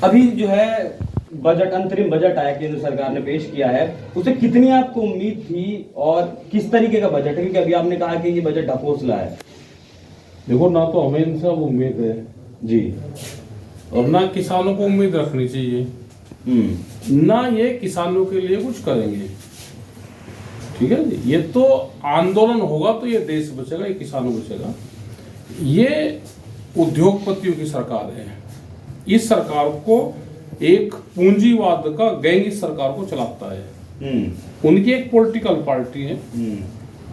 अभी जो है बजट, अंतरिम बजट आया, केंद्र सरकार ने पेश किया है, उसे कितनी आपको उम्मीद थी और किस तरीके का बजट है? क्योंकि अभी आपने कहा कि ये बजट ढकोसला है। देखो, ना तो हमें इनसे उम्मीद है जी, और ना किसानों को उम्मीद रखनी चाहिए, ना ये किसानों के लिए कुछ करेंगे। ठीक है जी, ये तो आंदोलन होगा तो ये देश बचेगा, ये किसानों बचेगा। ये उद्योगपतियों की सरकार है। इस सरकार को एक पूंजीवाद का गैंग इस सरकार को चलाता है। उनकी एक पॉलिटिकल पार्टी है,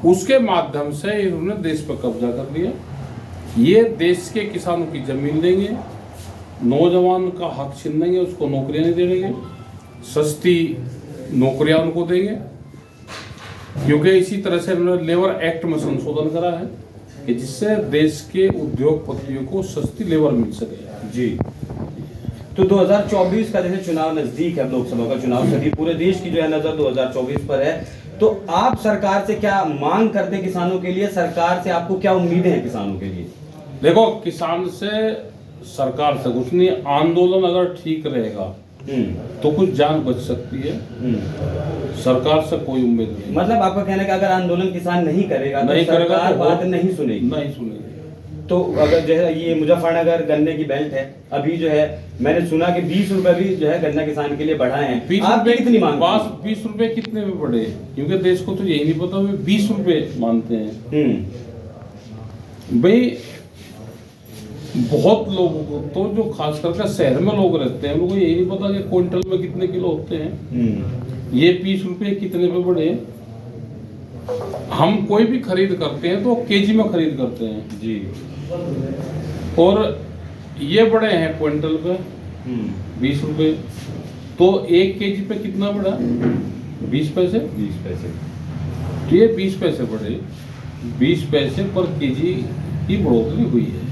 उसके माध्यम से इन्होंने देश पर कब्जा कर लिया। ये देश के किसानों की जमीन लेंगे, नौजवान का हक छीन लेंगे, उसको नौकरियां नहीं देंगे, सस्ती नौकरियां उनको देंगे। क्योंकि इसी तरह से उन्होंने लेबर एक्ट में संशोधन करा है कि जिससे देश के उद्योगपतियों को सस्ती लेबर मिल सके। जी। तो 2024 का जैसे चुनाव नजदीक है, लोकसभा का चुनाव, सभी पूरे देश की जो है नजर 2024 पर है, तो आप सरकार से क्या मांग करते हैं किसानों के लिए? सरकार से आपको क्या उम्मीदें हैं किसानों के लिए? देखो, किसान से सरकार से कुछ नहीं, आंदोलन अगर ठीक रहेगा तो कुछ जान बच सकती है। सरकार से कोई उम्मीद नहीं। मतलब आपका कहना है कि अगर आंदोलन किसान नहीं करेगा तो सरकार बात नहीं सुनेगी। तो अगर जो है ये मुजफ्फरनगर गन्ने की बेल्ट है, अभी जो है मैंने सुना कि 20 रुपए भी जो है गन्ना किसान के लिए बढ़ाए हैं। आप कितनी मांग? 20 रुपए कितने में बढ़े? क्योंकि देश को तो यही नहीं पता, वे 20 रुपए मानते हैं। भाई, बहुत लोगों को तो, जो खास करके शहर में लोग रहते हैं, उनको यही नहीं पता कि क्विंटल में कितने किलो होते हैं। ये 20 रुपए कितने पे बढ़े? हम कोई भी खरीद करते हैं तो केजी में खरीद करते हैं जी, और ये बड़े हैं क्विंटल पे 20 रुपए। तो 1 केजी पे कितना बढ़ा? 20 पैसे। 20 पैसे। तो ये 20 पैसे बढ़े, 20 पैसे पर केजी की बढ़ोतरी हुई है।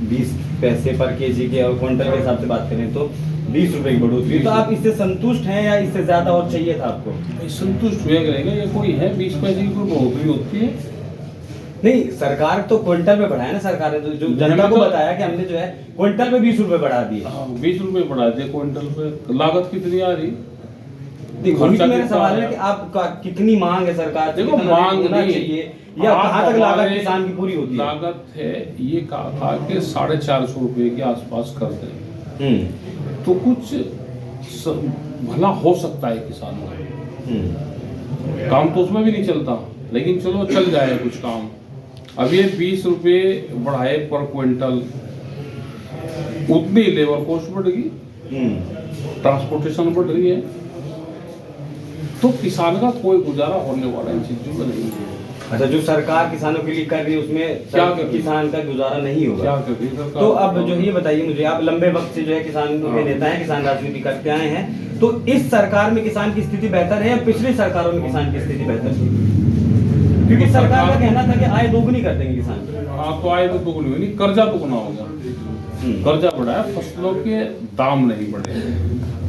20 पैसे पर केजी के, और क्विंटल के हिसाब से बात करें तो 20 रुपए की बढ़ोतरी। तो आप इससे संतुष्ट हैं या इससे ज्यादा और चाहिए था आपको? संतुष्ट हुआ करेगा, ये कोई है 20 पैसे की कोई बढ़ोतरी होती है? नहीं, सरकार तो क्विंटल पे बढ़ाया ना, सरकार ने तो जो जनता को बताया कि हमने जो है क्विंटल पे 20 रुपए बढ़ा दिए। 20 रुपए बढ़ा दिए क्विंटल पे। लागत कितनी आ रही? मेरा सवाल है कि आपका कितनी मांग है सरकार से? देखो, मांग होना चाहिए या कहाँ तक लागत किसान की पूरी होती है? लागत है, ये कहा था कि 450 रुपए के आसपास कर दें तो कुछ भला हो सकता है किसानों का। काम तो उसमें भी नहीं चलता, लेकिन चलो चल जाए कुछ काम। अब ये 20 रुपए बढ़ाए पर क्विंटल, उतनी लेबर कॉस्ट बढ़ गई, ट्रांसपोर्टेशन बढ़ रही है, तो किसान का कोई गुजारा होने वाला इन चीजों में नहीं है। अच्छा, जो सरकार किसानों के लिए कर रही है उसमें क्या किसान का गुजारा नहीं होगा? क्या कर रही है सरकार? तो अब जो ये बताइए मुझे, आप लंबे वक्त से जो है किसानों के नेता हैं, किसान राजनीति करते आए हैं, तो इस सरकार में किसान की स्थिति बेहतर है या पिछली सरकारों में किसान की स्थिति बेहतर थी? क्योंकि सरकार का कहना था कि आय दोगुनी कर देंगे किसान। हाँ, तो आय तो दोगुनी हुई नहीं, कर्जा दुगना हो गया। कर्जा बढ़ा है, फसलों के दाम नहीं बढ़े,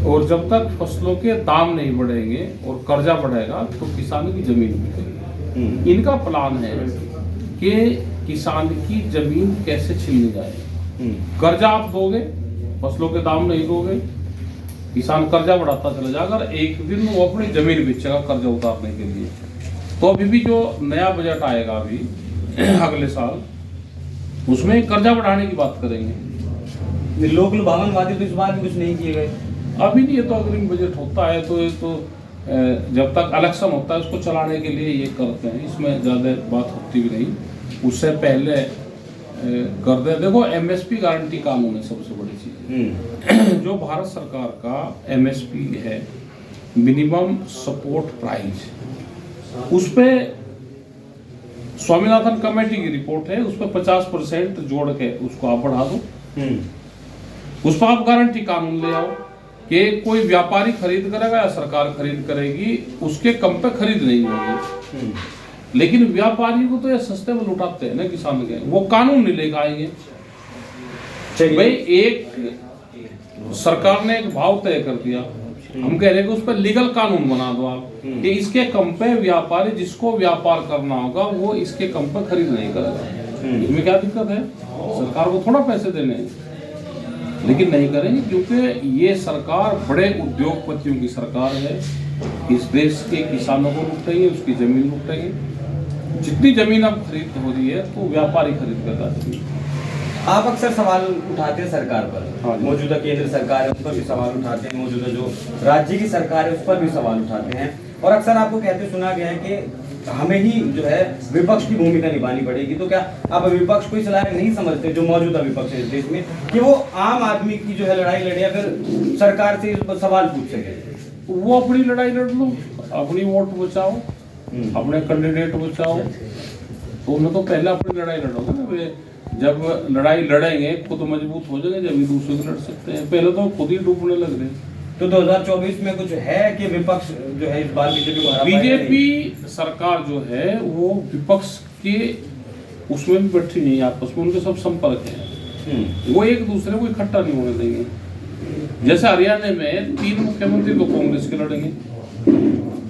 और जब तक फसलों के दाम नहीं बढ़ेंगे और कर्जा बढ़ेगा तो किसानों की जमीन बिकेगी। इनका प्लान है कि किसान की जमीन कैसे छीनी जाए। कर्जा आप दोगे, फसलों के दाम नहीं दोगे, किसान कर्जा बढ़ाता चला जाएगा, एक दिन वो अपनी जमीन बेचेगा कर्जा उतारने के लिए। तो अभी भी जो नया बजट आएगा अभी अगले साल, उसमें कर्जा बढ़ाने की बात करेंगे। लोक लुभावनवादी तो इस बार भी कुछ नहीं किए गए। अभी नहीं, ये तो अग्रिम बजट होता है तो ये तो जब तक इलेक्शन होता है उसको चलाने के लिए ये करते हैं, इसमें ज़्यादा बात होती भी नहीं। उससे पहले कर दे। देखो, एमएसपी गारंटी कानून है सबसे बड़ी चीज़। जो भारत सरकार का एमएसपी है, मिनिमम सपोर्ट प्राइस, उस पर स्वामीनाथन कमेटी की रिपोर्ट है, उस पर 50% जोड़ के उसको आप बढ़ा दो। उस पर आप गारंटी कानून ले आओ कि कोई व्यापारी खरीद करेगा या सरकार खरीद करेगी, उसके कम पे खरीद नहीं होगी। लेकिन व्यापारी को तो ये सस्ते में लुटाते हैं ना किसान के, वो कानून नहीं लेकर आएंगे। भाई, एक सरकार ने एक भाव तय कर दिया, हम कह रहे हैं कि उस पर लीगल कानून बना दो आप कि इसके कम पे व्यापारी जिसको व्यापार करना होगा वो इसके कम पे खरीद नहीं करेगा। इसमें क्या दिक्कत है? सरकार को थोड़ा पैसे देने हैं। लेकिन नहीं करेंगे क्योंकि ये सरकार बड़े उद्योगपतियों की सरकार है। इस देश के किसानों को लुटेंगे, उसकी जमीन लुटेंगे। जितनी जमीन अब खरीद हो रही है तो व्यापारी खरीद करता है। आप अक्सर सवाल उठाते हैं सरकार पर, हाँ। मौजूदा केंद्र सरकार है उस पर भी सवाल उठाते हैं, मौजूदा जो राज्य की सरकार है उस पर भी सवाल उठाते हैं, और अक्सर आपको कहते सुना गया है कि हमें ही जो है विपक्ष की भूमिका निभानी पड़ेगी। तो क्या आप विपक्ष को इस लायक नहीं समझते, जो मौजूदा विपक्ष है इस देश में, कि वो आम आदमी की जो है लड़ाई लड़े या फिर सरकार से सवाल पूछ सके? वो अपनी लड़ाई लड़ लो, अपनी वोट बचाओ, अपने कैंडिडेट बचाओ। तो उन्हें तो पहले अपनी लड़ाई लड़ोगे ना। वे जब लड़ाई लड़ेंगे खुद मजबूत हो जाएंगे, जब दूसरे से लड़ सकते हैं। पहले तो खुद ही डूबने लग रहे। तो 2024 में कुछ है कि विपक्ष जो है इस बार बीजेपी को हरा पाएगा? बीजेपी सरकार जो है वो विपक्ष के उसमें भी बैठी नहीं, आपस में उनके सब संपर्क है। वो एक दूसरे को इकट्ठा नहीं होने देंगे। जैसे हरियाणा में 3 मुख्यमंत्री तो कांग्रेस के लड़ेंगे,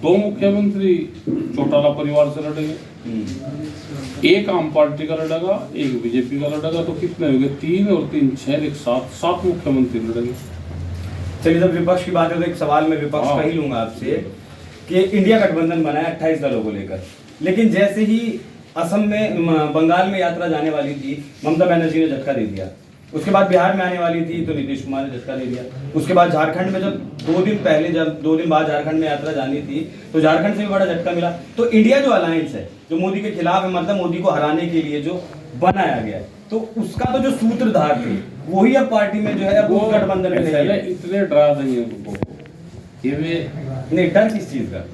2 मुख्यमंत्री चौटाला परिवार से लड़ेंगे, 1 आम पार्टी का लड़ेगा, 1 बीजेपी का लड़ेगा। तो कितने हो गए? 3 और 3 6 एक साथ 7 मुख्यमंत्री लड़ेंगे। चलिए, जब विपक्ष की बात है तो एक सवाल मैं विपक्ष का ही लूंगा आपसे कि इंडिया गठबंधन बना है 28 दलों को लेकर, लेकिन जैसे ही असम में बंगाल में यात्रा जाने वाली थी, ममता बनर्जी ने झटका दे दिया। उसके बाद बिहार में आने वाली थी तो नीतीश कुमार ने झटका दे दिया। उसके बाद झारखंड में जब 2 दिन बाद झारखंड में यात्रा जानी थी तो झारखंड से भी बड़ा झटका मिला। तो इंडिया जो अलायंस है, जो मोदी के खिलाफ है, मतलब मोदी को हराने के लिए जो बनाया गया है, तो उसका तो जो सूत्रधार थे वही अब पार्टी में जो है वो गठबंधन में इतने डरा देंगे उनको। नहीं, डर किस चीज का?